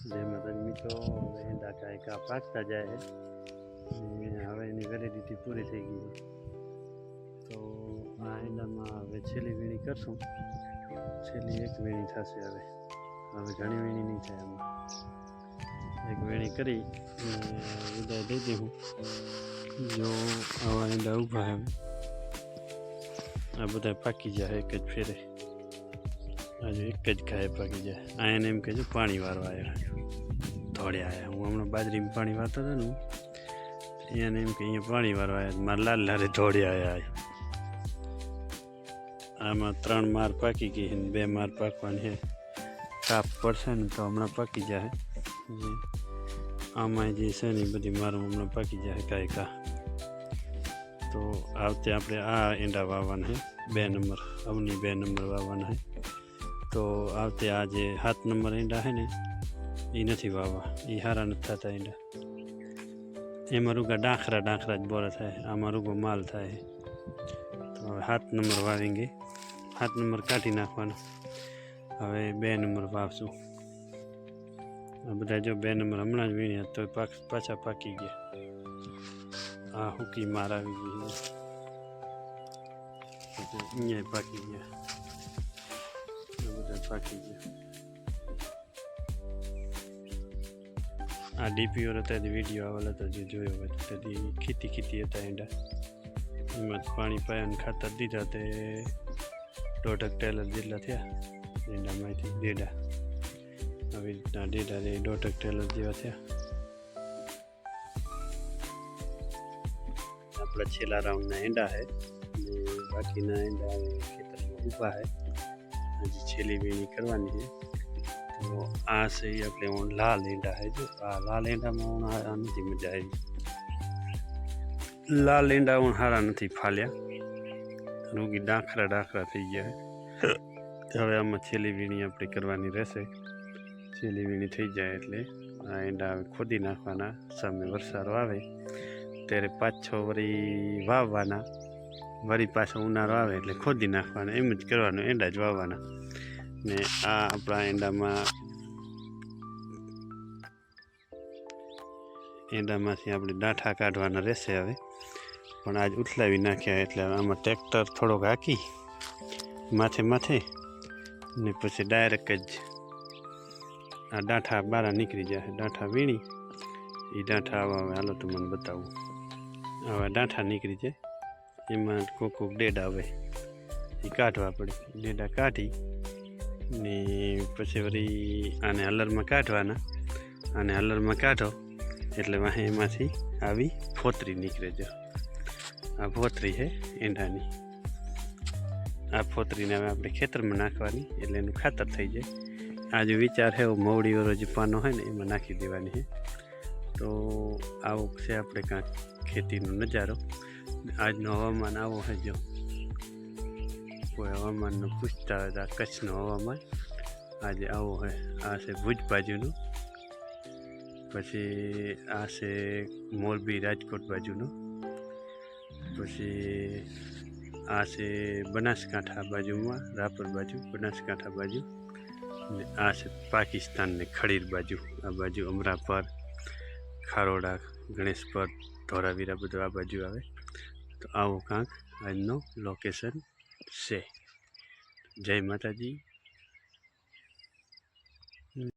जय माता मित्रों हवे ईंडा कांई पाकता जाए है हवे एनी वेलिडिटी पूरी थई गई है तो आ ईंडामां हवे छेल्ली वीणी करशुं। छेल्ली एक वीणी थशे। हवे हवे घणी वीणी नहीं थाय। आमां एक वीणी करी विदाय दई देहूँ। जो आवा ईंडा ऊभा है आ बधा पाकी जाए एक ज फेरे। आज एक ज गाय पाकी जाए। आने एम कहे पाणी वारवा आया दौड़े आया। हूँ हमने बाजरी में पाणी वारता था ने એને એમ કે અહીંયા પાણી વારવા આવ્યા મારા લાલ લારે દોડી આવ્યા। આમાં 3 માર પાકી ગઈ ને 2 માર પાકવાની છે। કાપ પડશે ને તો હમણાં પાકી જાય। આમાં જે છે ને બધી મારું હમણાં પાકી જાય કાંઈ કા। તો આવતે આપણે આ ઈંડા વાવવાના છે 2 નંબર અવની 2 નંબર વાવવાના છે। તો આવતે આ જે 7 નંબર ઈંડા છે ને એ નથી વાવવા। એ સારા નથી થતા ઈંડા। एम रूगा डाखरा डाखरा ज बोरा थाय। आमा रूगो माल थाय। तो 7 नंबर वावेंगे। 7 नंबर काटी नाखवाना। हवे 2 नंबर वावशुं। आ बधा जो 2 नंबर हमणां ज वीण्या तो पाछा पाकी गया। आ हुकी मार आवी गई है। अहींया पाकी गया। आ बधा पाकी गया। आ डीपी और वीडियो आवेला तो जो जोयो हो तो खीती खीती था ईंडा एम पानी पाया खातर दीधा तो 1.5 टेलर जेटला थया ईंडा में डेढ़ा। हवी रीतना डेढ़ा 1.5 टेलर जेवा थया। आपड़ा छेल्ला राउंडना ईंडा है बाकीना ईंडा खेतर में ऊभा है। हजी छेल्ली वीणी करवानी है। तो आ से अपने लाल ईंडा है। जो आ लाल ईंडा में नहीं मजा आई। लाल ईंडा हारा नहीं फाल्या रोगी डाखरा डाखरा थी गया है। हवे आम छेल्ली वीणी अपनी करवानी रहेशे। छेल्ली वीणी थी जाए एटले आ ईंडा खोदी नाखवाना। सामे वरसाद आवे त्यारे पाछो वरी वाववाना। वरी पाछो उनाळो आवे एटले खोदी नाखवाना। एम ज करवानुं ईंडा ज वाववाना। ने आ अपना ईंडामांथी आपणे डाठा काढवाना रहेशे। हवे पण आज उथलावी नाख्या एटले आमां ट्रेक्टर थोड़ोक हाकी माथे माथे ने पछी डायरेक्ट ज आ डाठा बारा निकली जाए। डाठा वीणी ए डाठा आवा हालो तो मने बतावुं। आवा डाठा निकली जाए एमां कोक डेडा आवे ए काढवा पड़े। डेडा काढी ने पछी वरी आने हलर में काढवाना। आने हलर में काढो एटले वाहे एमांथी आवी फोतरी निकळे। जो आ फोतरी है ईंडानी। आ फोतरी ने हवे आपणे खेतर में नाखवानी एटले एनुं खातर थई जाय। आ जो विचार है वो मवड़ी वाळो जे पानो है ने एमां नाखी देवानी है। तो आवो छे आपणे कांक खेतीनो नजारो। आजनो हवामान आवो है। जो कोई हवामान पूछता है तो कच्छनो हवामान आज आवो है। आ से भुज बाजुनु पछी आ से मोरबी राजकोट बाजुनु पछी आ से बनासकांठा बाजू में रापर बाजू बनासकांठा बाजू ने आ से पाकिस्तान ने खड़ीर बाजू। आ बाजू अमरापर खारोड़ा गणेशपर धोरावीरा बधुं आ बाजू आवे। तो आवो कांक आजनो लोकेशन से। जय माताजी।